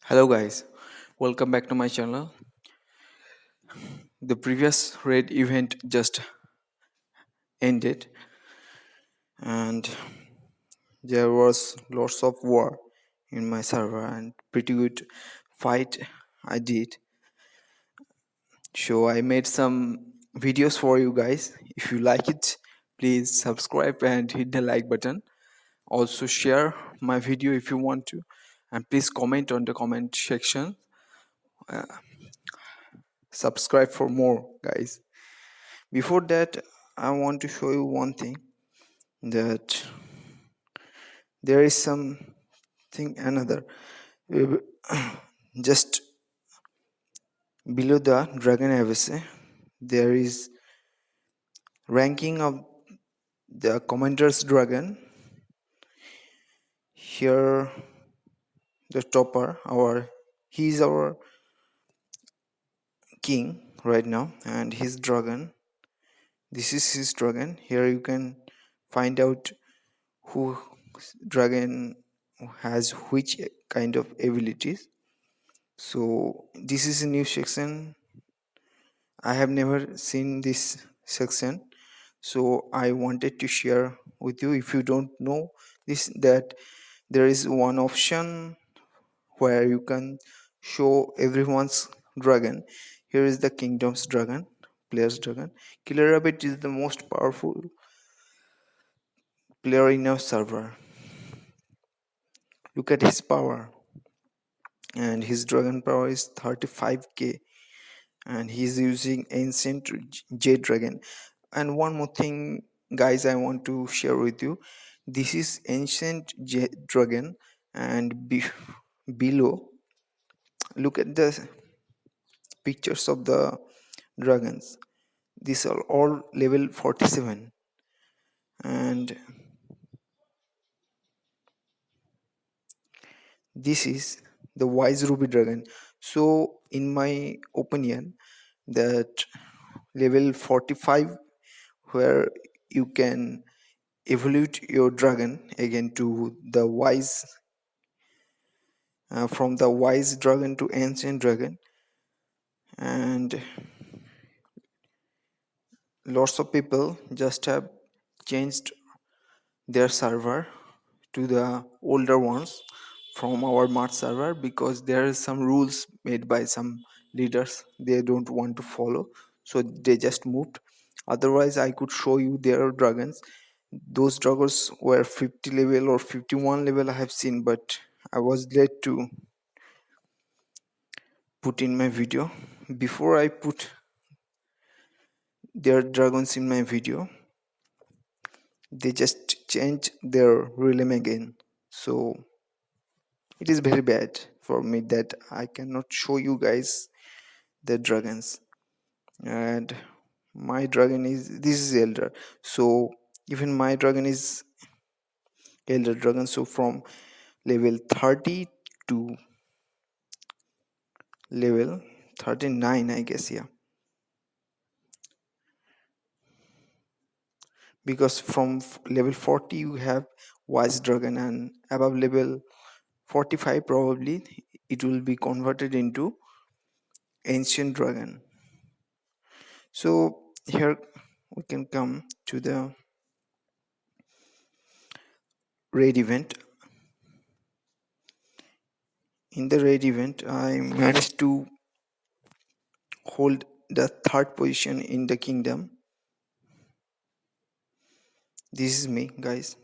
Hello guys, welcome back to my channel. The previous raid event just ended and there was lots of war in my server and pretty good fight I did. So I made some videos for you guys. If you like it, please subscribe and hit the like button. Also share my video if you want to, and please comment on the comment section. Subscribe for more guys. Before that, I want to show you one thing, that there is something another. Uh, just below the dragon abyss, there is ranking of the commander's dragon. Here the topper, our he's our king right now, and his dragon, this is his dragon. Here you can find out who dragon has which kind of abilities. So this is a new section. I have never seen this section, so I wanted to share with you. If you don't know this, that there is one option where you can show everyone's dragon. Here is the kingdom's dragon, player's dragon. Killer Rabbit is the most powerful player in our server. Look at his power, and his dragon power is 35k, and he's using ancient jade dragon. And one more thing guys, I want to share with you. This is ancient jade dragon, and below, look at the pictures of the dragons. These are all level 47, and this is the wise ruby dragon. So in my opinion, that level 45, where you can evolve your dragon again to the wise, from the wise dragon to ancient dragon. And lots of people just have changed their server to the older ones from our March server, because there is some rules made by some leaders they don't want to follow, so they just moved. Otherwise I could show you their dragons. Those dragons were 50 level or 51 level, I have seen, but I was late to put in my video. Before I put their dragons in my video, they just change their realm again. So it is very bad for me that I cannot show you guys the dragons. And my dragon is, this is elder, so even my dragon is elder dragon. So from level 30 to level 39, I guess, yeah, because from level 40 you have wise dragon, and above level 45 probably it will be converted into ancient dragon. So here we can come to the raid event. In the raid event, I managed to hold the third position in the kingdom. This is me, guys.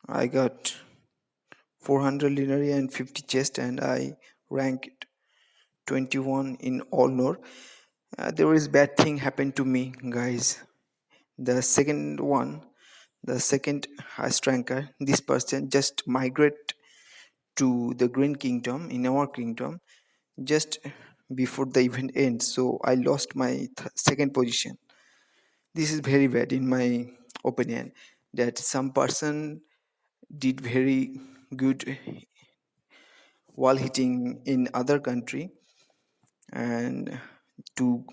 I got 400 linear and 50 chest, and I ranked 21 in all nor. There is bad thing happened to me, guys. The second one, the second highest ranker, this person just migrate to the green kingdom in our kingdom just before the event ends, so I lost my second position. This is very bad in my opinion, that some person did very good wall hitting in other country, and to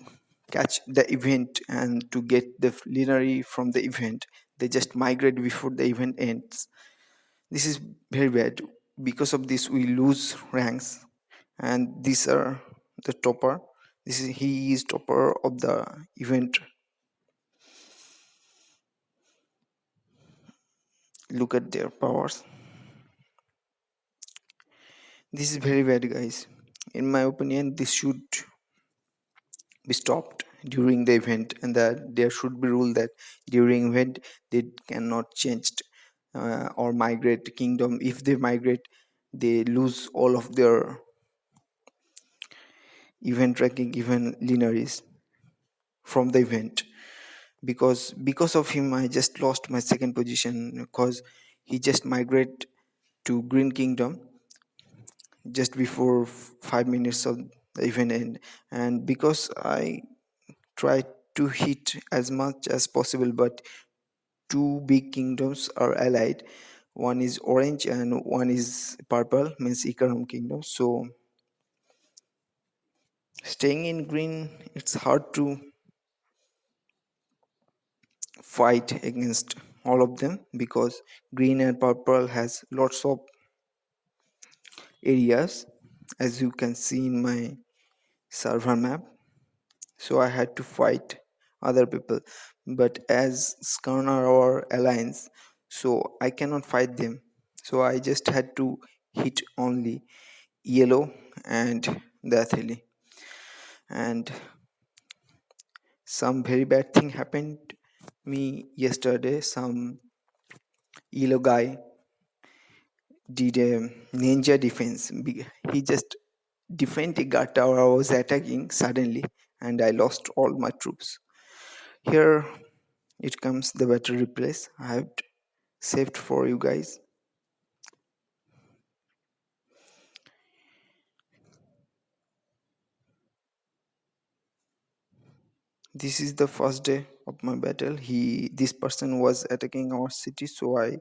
catch the event and to get the lineary from the event, they just migrate before the event ends. This is very bad. because of this we lose ranks, and these are the topper. This is he is topper of the event. Look at their powers. This is very bad, guys. In my opinion, this should be stopped during the event, and that there should be rule that during event they cannot change or migrate kingdom. If they migrate, they lose all of their event ranking, even linearies from the event. Because of him I just lost my second position, because he just migrate to green kingdom just before 5 minutes of the event end. And because I tried to hit as much as possible, but two big kingdoms are allied. One is orange and one is purple, means Ikaram kingdom. So staying in green, it's hard to fight against all of them, because green and purple has lots of areas, as you can see in my server map. So I had to fight other people, but as Skarn are our alliance, so I cannot fight them. So I just had to hit only yellow and the Atheli. And some very bad thing happened me yesterday. Some yellow guy did a ninja defense. He just defend a guard tower I was attacking suddenly, and I lost all my troops. Here it comes the battle replays I have saved for you guys. This is the first day of my battle. This person was attacking our city, so I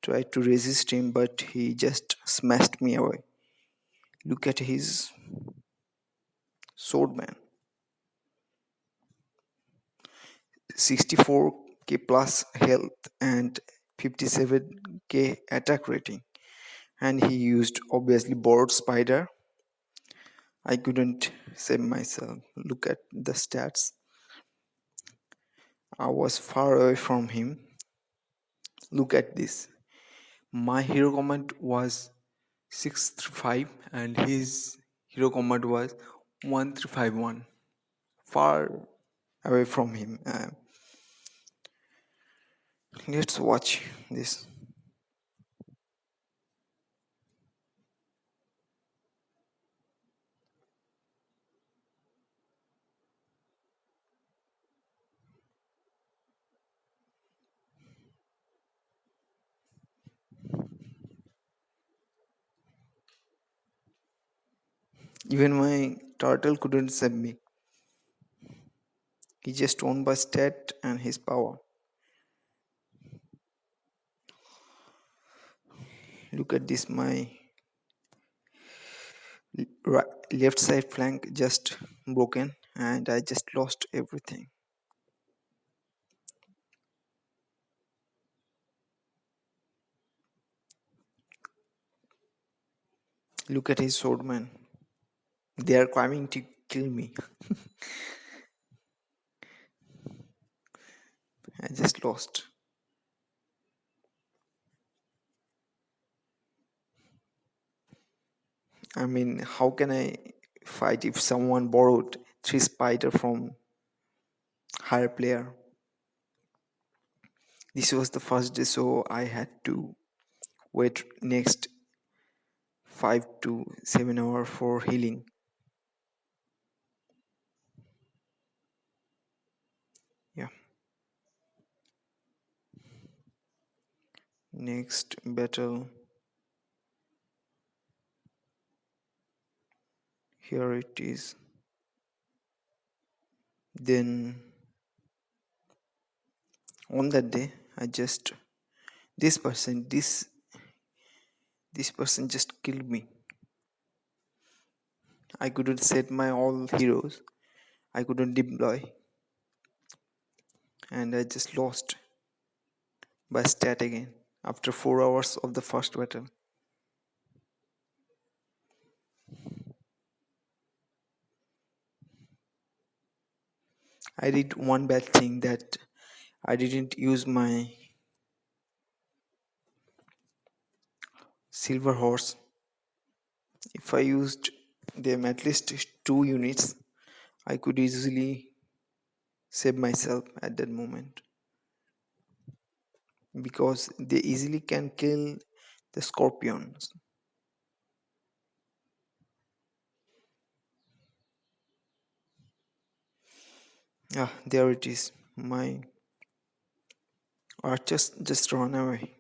tried to resist him, but he just smashed me away. Look at his swordman. 64k plus health and 57k attack rating. And he used obviously board spider. I couldn't save myself. Look at the stats. I was far away from him. Look at this. My hero command was 635 and his hero command was 1351. Far away from him. Let's watch this. Even my turtle couldn't save me. He just won by stat and his power. Look at this, my left side flank just broken and I just lost everything. Look at his swordman. They are coming to kill me. I just lost. I mean, how can I fight if someone borrowed 3 spider from higher player? This was the first day, so I had to wait next 5 to 7 hours for healing. Yeah. Next battle. Here it is. Then on that day, I just this person just killed me. I couldn't set my all heroes. I couldn't deploy, and I just lost by stat again after 4 hours of the first battle. I did one bad thing, that I didn't use my silver horse. If I used them at least 2 units, I could easily save myself at that moment, because they easily can kill the scorpions. Ah, there it is. My archers just run away.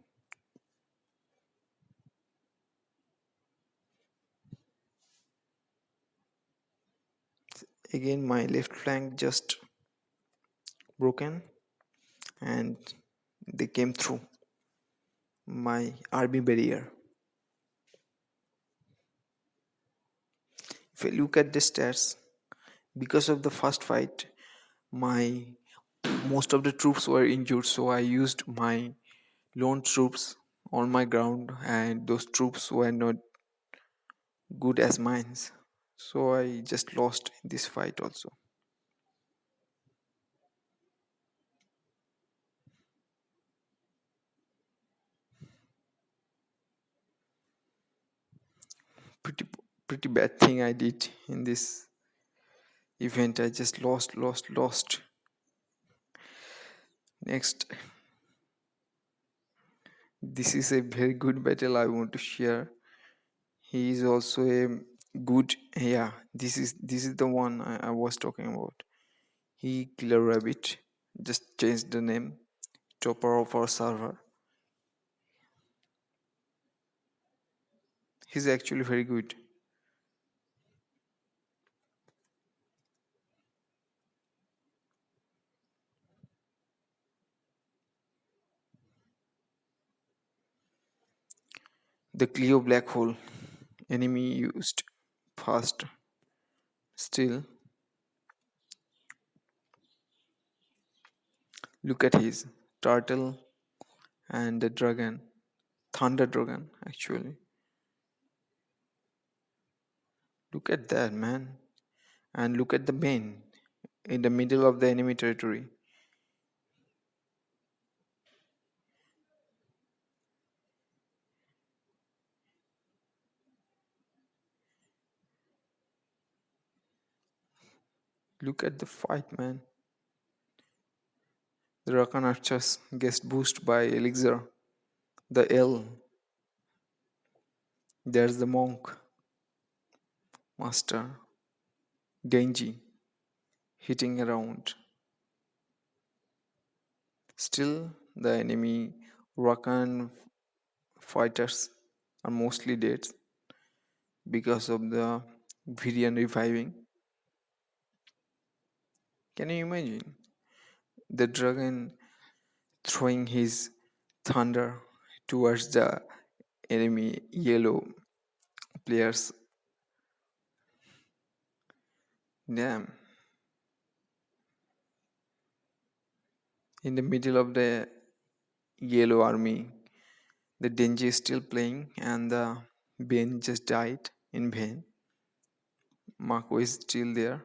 Again, my left flank just broken, and they came through my army barrier. If I look at the stats, because of the first fight, my most of the troops were injured, so I used my lone troops on my ground, and those troops were not good as mine. So I just lost this fight also. Pretty pretty bad thing I did in this event. I just lost. Next, this is a very good battle I want to share. He is also a good, yeah. This is the one I was talking about. He Killer Rabbit just changed the name. Topper of our server. He's actually very good. The Cleo black hole enemy used fast. Still, look at his turtle and the dragon, thunder dragon actually. Look at that, man. And look at the main in the middle of the enemy territory. Look at the fight, man. The Rakan archers gets boosted by elixir. The L. There's the monk master Denji hitting around. Still, the enemy Rakan fighters are mostly dead because of the Virian reviving. Can you imagine the dragon throwing his thunder towards the enemy yellow players? Damn. In the middle of the yellow army, the Denji is still playing, and the Ben just died in vain. Mako is still there,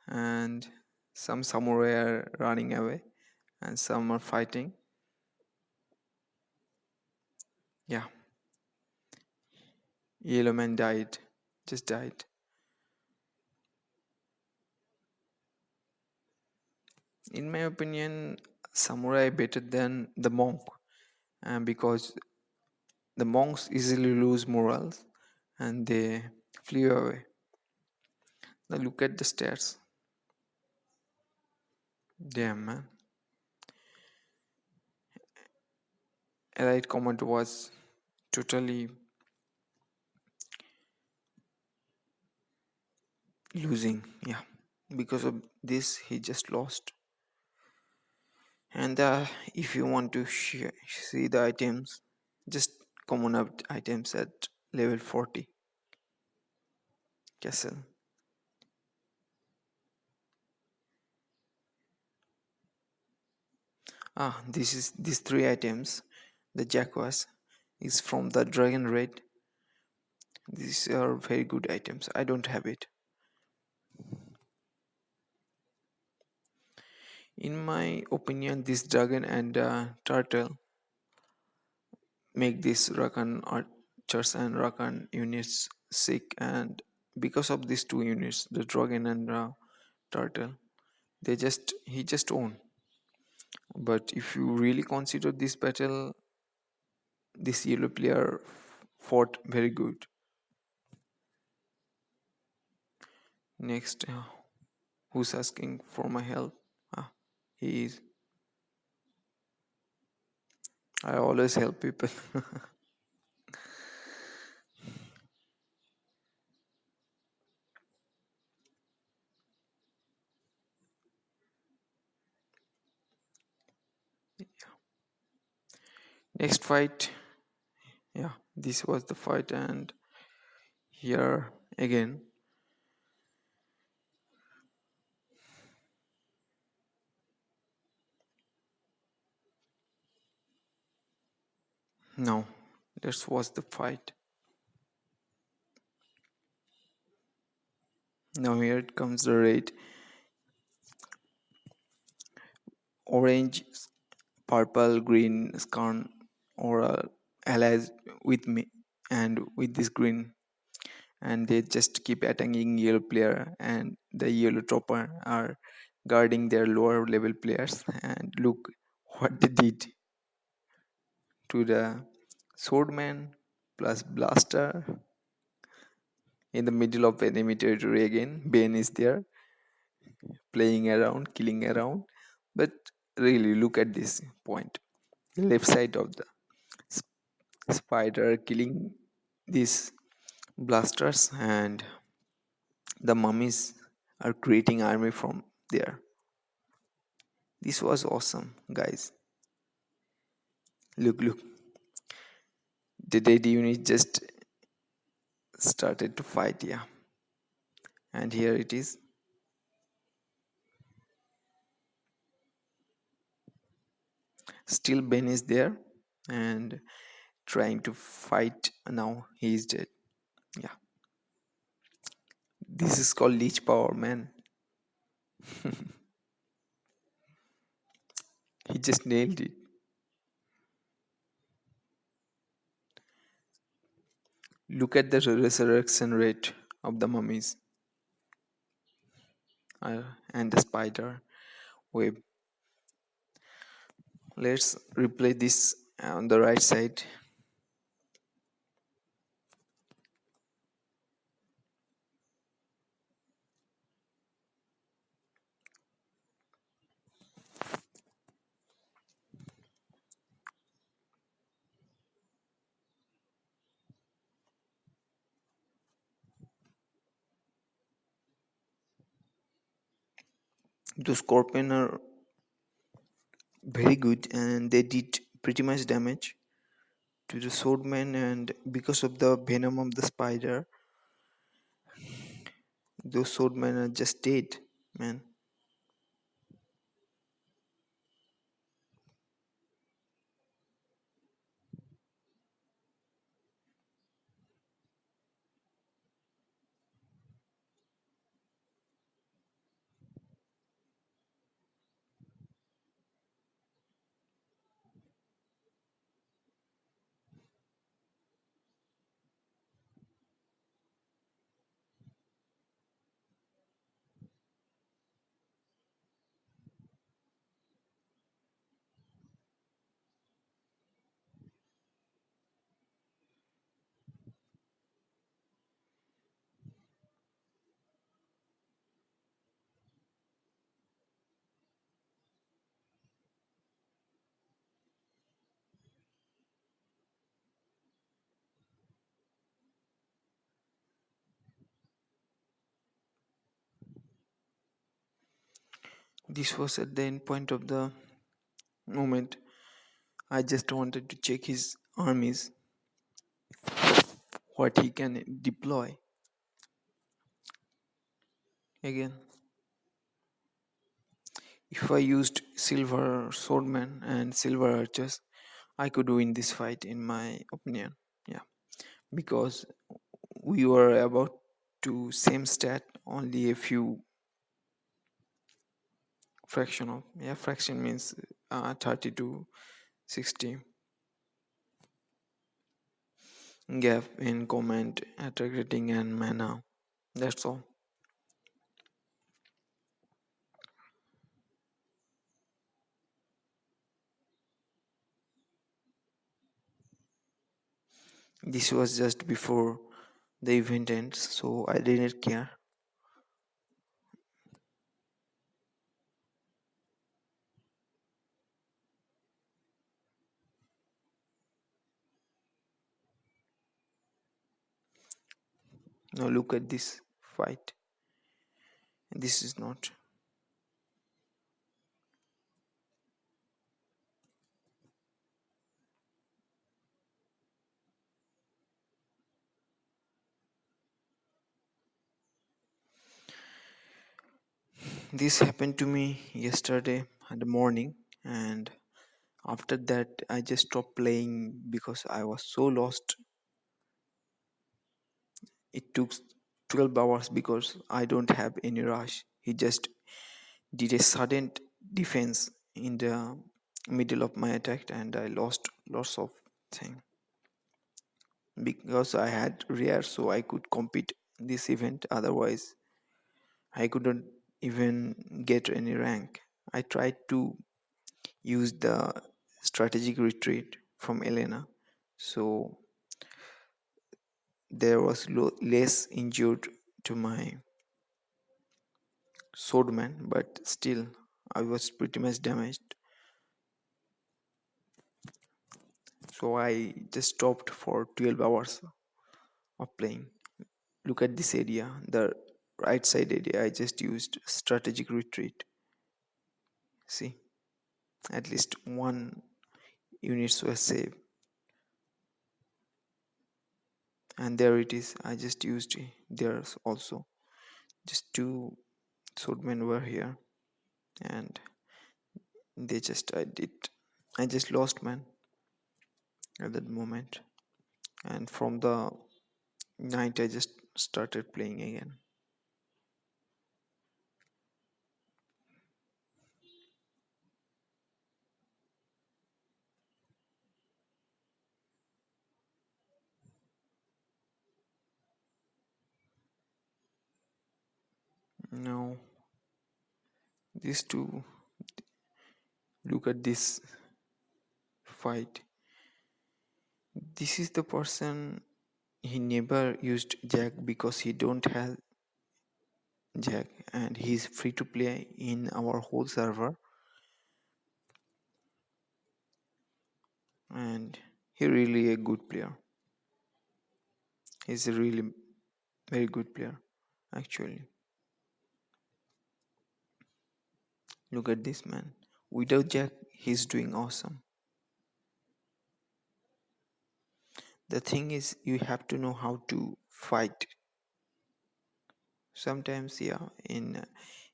and some samurai are running away, and some are fighting. Yeah, Yellow Man died, just died. In my opinion, samurai better than the monk, because the monks easily lose morals and they flee away. Now look at the stats. Damn, man. Allied commander was totally losing. Yeah, because of this, he just lost. And if you want to see the items, just common up items at level 40 castle. This is these three items. The Jaguars is from the Dragon Raid. These are very good items. I don't have it. In my opinion, this dragon and turtle make these Rakan archers and Rakan units sick, and because of these two units, the dragon and turtle, he just won. But if you really consider this battle, this yellow player fought very good. Next, who's asking for my help? Ah, he is. I always help people. Next fight, yeah, this was the fight, and here again, now let's watch the fight. Now here it comes the red, orange, purple, green scarn or allies with me and with this green, and they just keep attacking yellow player, and the yellow topper are guarding their lower level players, and look what they did to the swordman plus blaster in the middle of enemy territory. Again Ben is there playing around, killing around, but really look at this point, left side of the spider killing these blasters, and the mummies are creating army from there. This was awesome, guys. Look, the dead unit just started to fight, yeah. And here it is. Still Ben is there and trying to fight. Now he is dead. Yeah. This is called leech power, man. He just nailed it. Look at the resurrection rate of the mummies and the spider web. Let's replay this on the right side. The scorpion are very good, and they did pretty much damage to the swordman, and because of the venom of the spider, those swordmen are just dead, man. This was at the end point of the moment. I just wanted to check his armies, what he can deploy. Again, if I used silver swordman and silver archers, I could win this fight, in my opinion. Yeah, because we were about to same stat, only a few Fraction of, yeah, fraction means 30 to 60. Gap in comment, targeting and mana. That's all. This was just before the event ends, so I didn't care. Now look at this fight. This is not. This happened to me yesterday in the morning, and after that I just stopped playing because I was so lost. It took 12 hours because I don't have any rush. He just did a sudden defense in the middle of my attack, and I lost lots of things because I had rare, so I could compete this event. Otherwise, I couldn't even get any rank. I tried to use the strategic retreat from Elena, so there was less injured to my swordman, but still I was pretty much damaged. So I just stopped for 12 hours of playing. Look at this area, the right side area. I just used strategic retreat. See, at least one units were saved, and there it is. I just used there also. Just two swordmen were here, and they just I just lost man at that moment. And from the night, I just started playing again. Now, these two, look at this fight. This is the person. He never used Jack because he don't have Jack, and he's free to play in our whole server, and he really a good player. He's a really very good player actually. Look at this man. Without Jack, he's doing awesome. The thing is, you have to know how to fight. Sometimes, yeah, in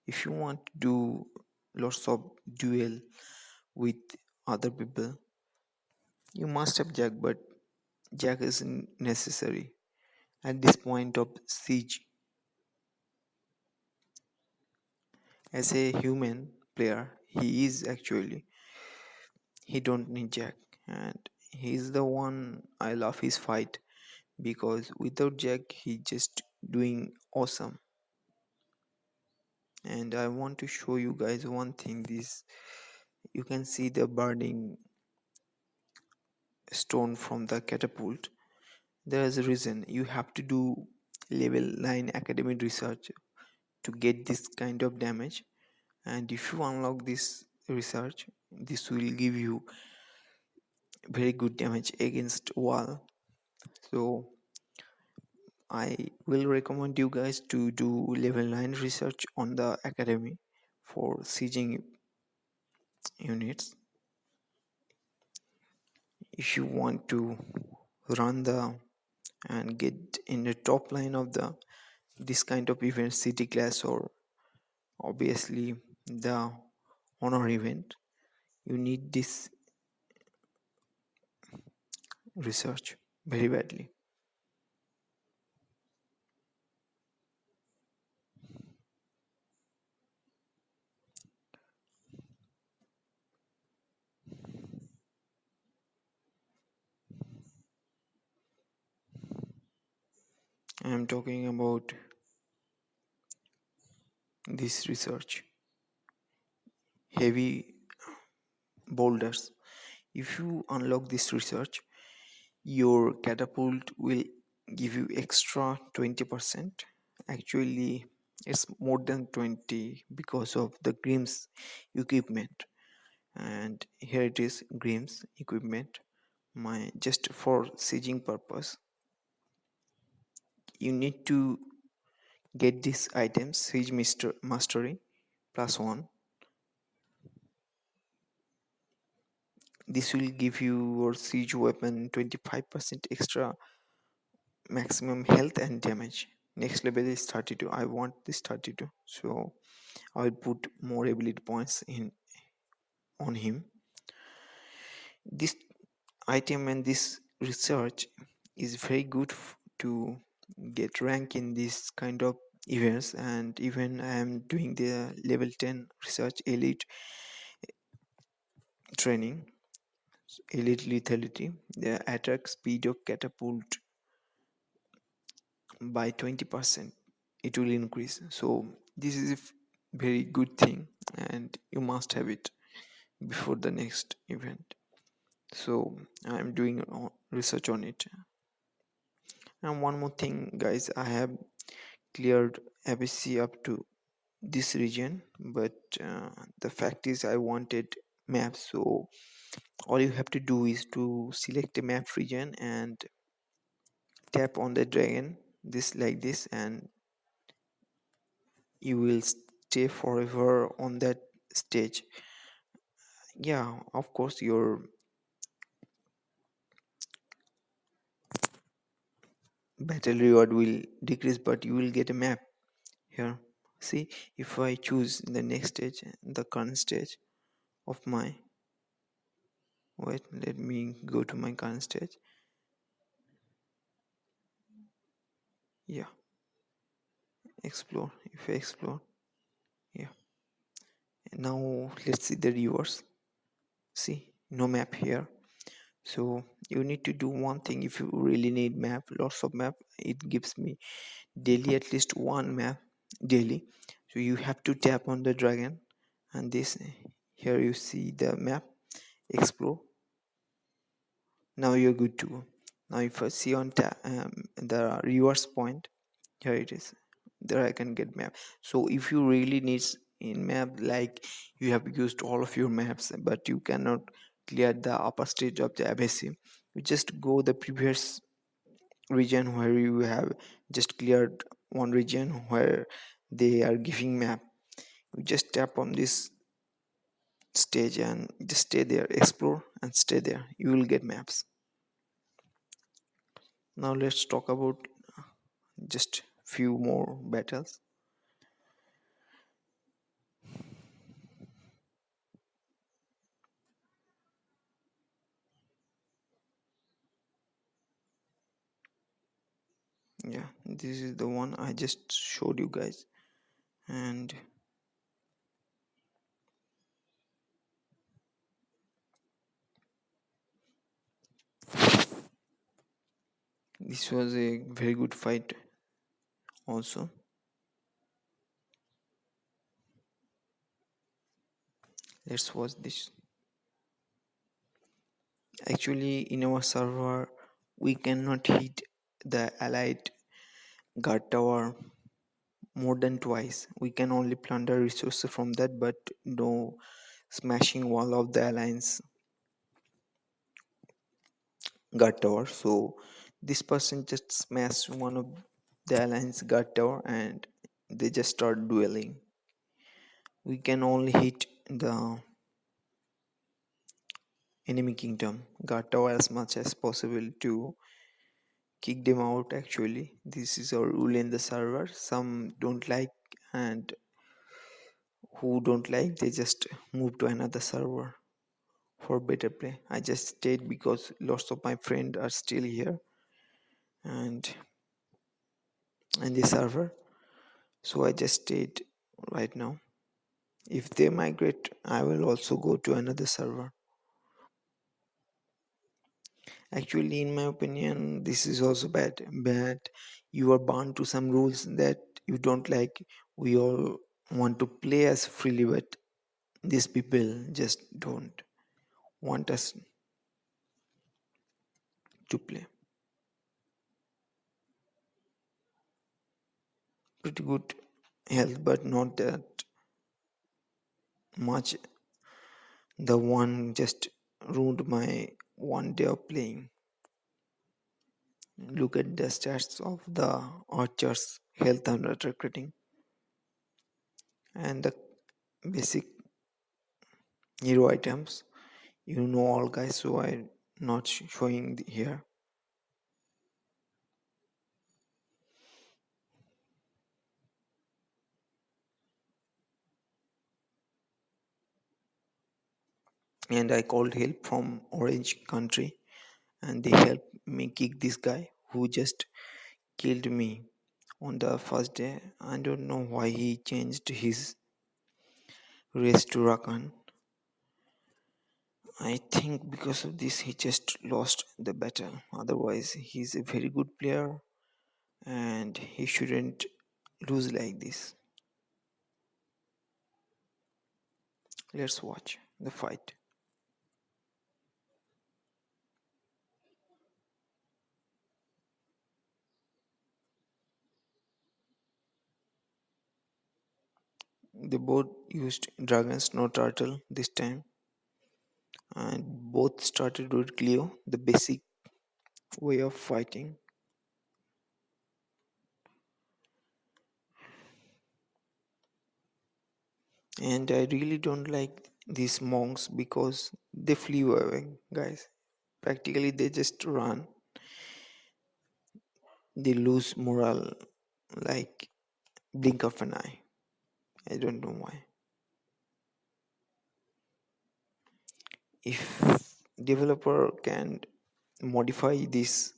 if you want to do lots of duel with other people, you must have Jack, but Jack isn't necessary at this point of siege. As a human player, he is actually, he don't need Jack, and he's the one I love his fight because without Jack, he just doing awesome. And I want to show you guys one thing. This, you can see the burning stone from the catapult. There is a reason. You have to do level 9 academic research to get this kind of damage, and if you unlock this research, this will give you very good damage against wall. So I will recommend you guys to do level 9 research on the academy for sieging units. If you want to run the and get in the top line of the this kind of event, city class or obviously the honor event, you need this research very badly. I am talking about this research. Heavy boulders. If you unlock this research, your catapult will give you extra 20%. Actually, it's more than 20 because of the Grimm's equipment. And here it is, Grimm's equipment. My just for sieging purpose, you need to get these items: siege mastery plus one. This will give you your siege weapon 25% extra maximum health and damage. Next level is 32. I want this 32, so I will put more ability points in on him. This item and this research is very good to get rank in this kind of events. And even I am doing the level 10 research elite training, elite lethality. The attack speed of catapult by 20%, it will increase. So this is a very good thing, and you must have it before the next event. So I'm doing research on it. And one more thing, guys, I have cleared ABC up to this region, but the fact is I wanted maps. So all you have to do is to select a map region and tap on the dragon, this like this, and you will stay forever on that stage. Yeah, of course your battle reward will decrease, but you will get a map here. See, if I choose the next stage, the current stage of my, wait, let me go to my current stage. Yeah, explore. If I explore, yeah. And now let's see the reverse. See, no map here. So you need to do one thing. If you really need map, lots of map, it gives me daily at least one map daily. So you have to tap on the dragon, and this here you see the map, explore. Now you're good to go. Now if I see on the reverse point, here it is, there I can get map. So if you really need in map, like you have used all of your maps but you cannot clear the upper stage of the abyssy, you just go the previous region where you have just cleared one region where they are giving map. You just tap on this stage and just stay there, explore and stay there, you will get maps. Now let's talk about just few more battles. Yeah, this is the one I just showed you guys, and this was a very good fight also. Let's watch this. Actually, in our server we cannot hit the allied guard tower more than twice. We can only plunder resources from that, but no smashing wall of the alliance guard tower. So this person just smashed one of the alliance guard tower and they just start dueling. We can only hit the enemy kingdom guard tower as much as possible to kick them out. Actually, this is our rule in the server. Some don't like, and who don't like, they just move to another server for better play. I just stayed because lots of my friends are still here and in the server, so I just stayed right now. If they migrate, I will also go to another server. Actually, in my opinion, this is also bad. But you are bound to some rules that you don't like. We all want to play as freely, but these people just don't want us to play. Pretty good health, but not that much. The one just ruined my one day of playing. Look at the stats of the archers, health and attack rating, and the basic hero items. You know all guys, so I'm not showing here. And I called help from Orange Country, and they helped me kick this guy who just killed me on the first day. I don't know why he changed his race to Rakan. I think because of this he just lost the battle. Otherwise, he's a very good player and he shouldn't lose like this. Let's watch the fight. They both used dragons, no turtle this time, and both started with Cleo, the basic way of fighting. And I really don't like these monks because they flew away, guys. Practically, they just run. They lose morale like blink of an eye. I don't know why. If developer can modify this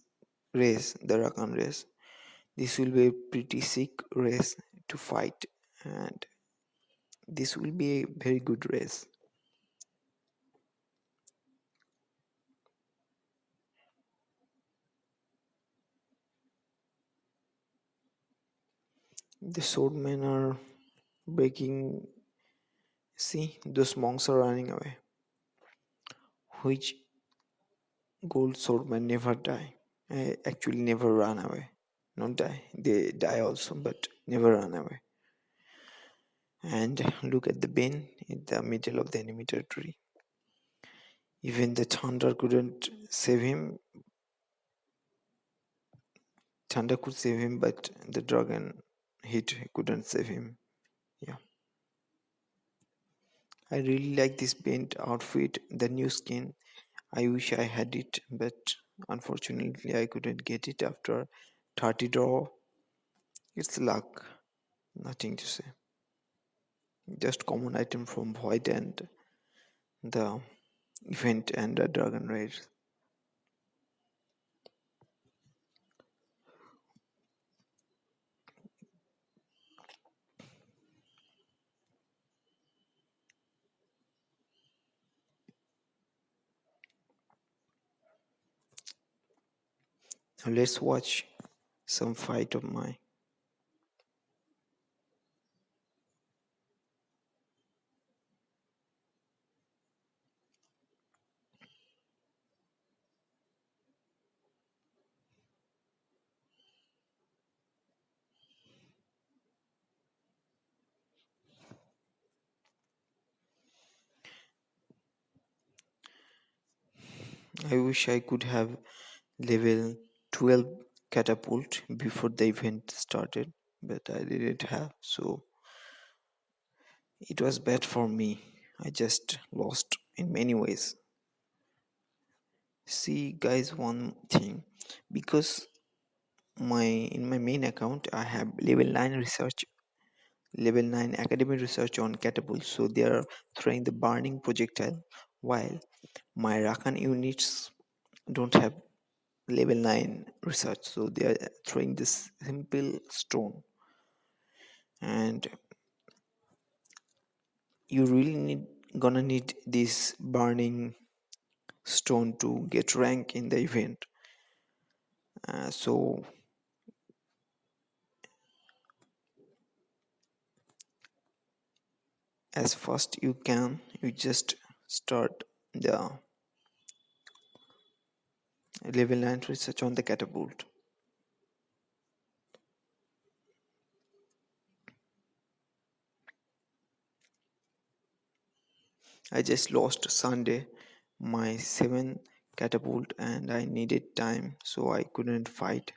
race, the Rakan race, this will be a pretty sick race to fight, and this will be a very good race. The swordmen are breaking. See, those monks are running away. Which gold swordmen never die? Actually, never run away. Not die. They die also, but never run away. And look at the bin in the middle of the enemy territory. Even the thunder couldn't save him. Thunder could save him, but the dragon hit couldn't save him. Yeah. I really like this paint outfit, the new skin. I wish I had it, but unfortunately I couldn't get it after 30 draw. It's luck, nothing to say. Just common item from Void and the event and the Dragon Raid. Now let's watch some fight of mine. I wish I could have level 12 catapult before the event started, but I didn't have, so it was bad for me. I just lost in many ways. See, guys, one thing, because my in my main account I have level 9 research, level 9 academic research on catapults, so they are throwing the burning projectile, while my Rakan units don't have level 9 research, so they are throwing this simple stone. And you really need gonna need this burning stone to get rank in the event. So as fast you can, you just start the level 9 research on the catapult. I just lost Sunday my 7 catapult and I needed time, so I couldn't fight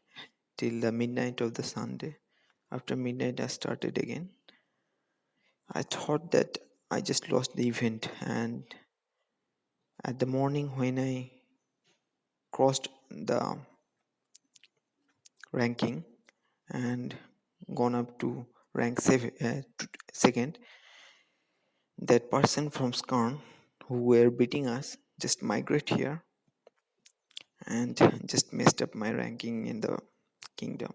till the midnight of the Sunday. After midnight I started again. I thought that I just lost the event, and at the morning when I crossed the ranking and gone up to rank second, that person from Skarn who were beating us just migrate here and just messed up my ranking in the kingdom.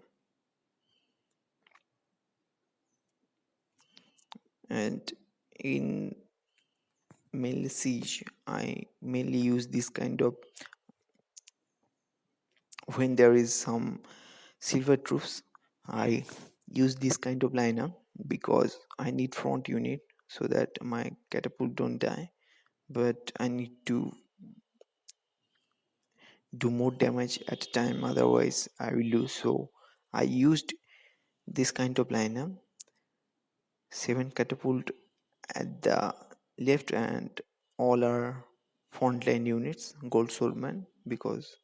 And in mainly siege, I mainly use this kind of when there is some silver troops. I use this kind of lineup because I need front unit so that my catapult don't die, but I need to do more damage at a time, otherwise I will lose. So I used this kind of lineup: 7 catapult at the left and all are frontline units, gold swordman, because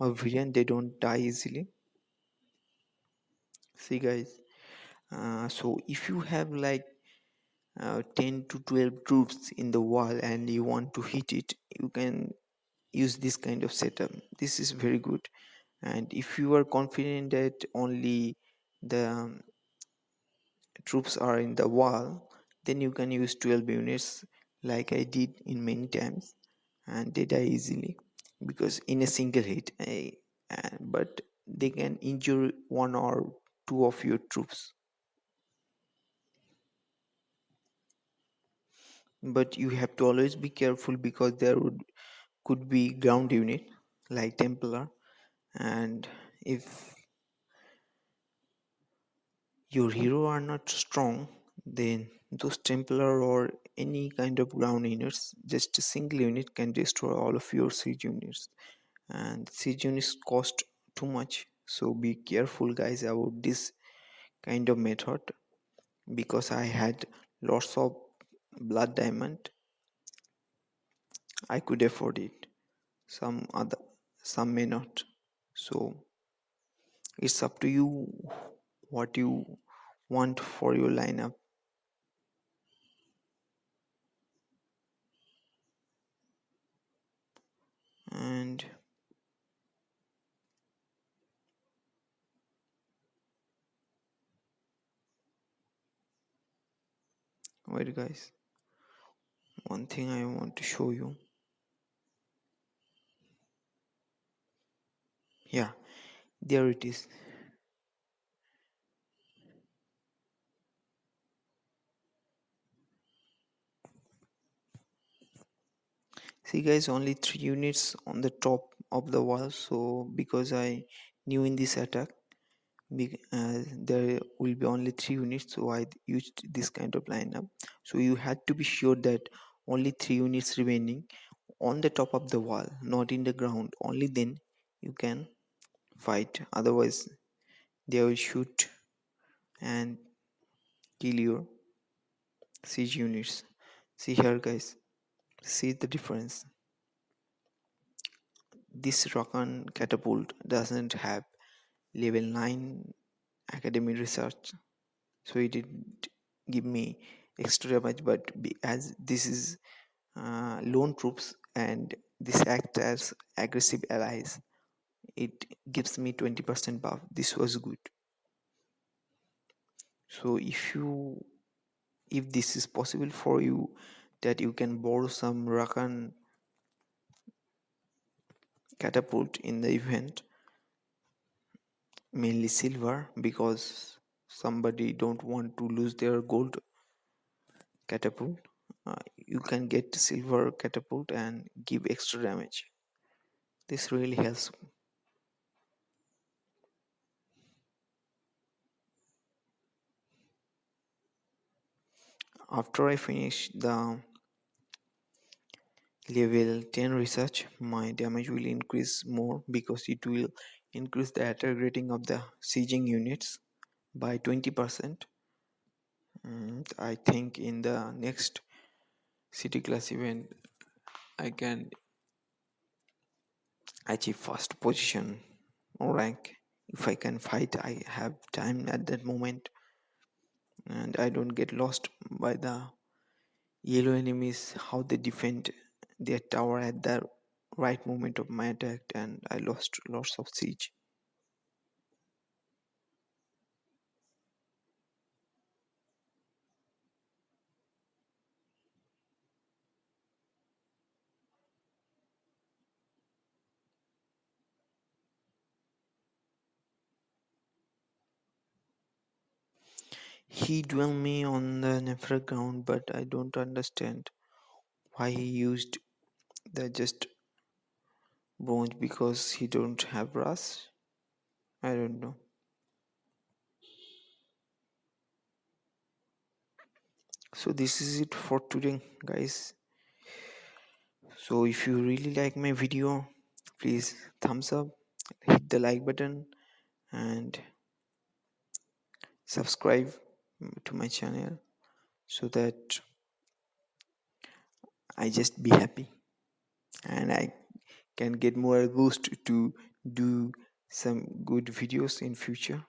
of variant they don't die easily. See guys, so if you have like 10 to 12 troops in the wall and you want to hit it, you can use this kind of setup. This is very good. And if you are confident that only the troops are in the wall, then you can use 12 units like I did in many times, and they die easily because in a single hit. But they can injure one or two of your troops. But you have to always be careful because could be ground unit like Templar, and if your hero are not strong, then those Templar or any kind of ground units, just a single unit can destroy all of your siege units, and siege units cost too much. So be careful, guys, about this kind of method because I had lots of blood diamond. I could afford it. Some may not. So it's up to you what you want for your lineup. And wait, guys, one thing I want to show you. Yeah, there it is. See, guys, only 3 units on the top of the wall. So because I knew in this attack, there will be only 3 units, so I used this kind of lineup. So you had to be sure that only 3 units remaining on the top of the wall, not in the ground. Only then you can fight. Otherwise, they will shoot and kill your siege units. See here, guys. See the difference. This Rakan catapult doesn't have level 9 academy research, so it didn't give me extra damage. But as this is lone troops and this act as aggressive allies, it gives me 20% buff. This was good. So if this is possible for you, that you can borrow some Rakan catapult in the event, mainly silver, because somebody don't want to lose their gold catapult. You can get silver catapult and give extra damage. This really helps. After I finish the level 10 research, my damage will increase more because it will increase the attack rating of the sieging units by 20%. I think in the next city class event I can achieve first position or rank if I can fight. I have time at that moment and I don't get lost by the yellow enemies, how they defend their tower at the right moment of my attack, and I lost lots of siege. He dueled me on the Nefer ground, but I don't understand why he used the just bronze because he don't have brass. I don't know. So this is it for today, guys. So if you really like my video, please thumbs up, hit the like button, and subscribe to my channel so that I just be happy and I can get more boost to do some good videos in future.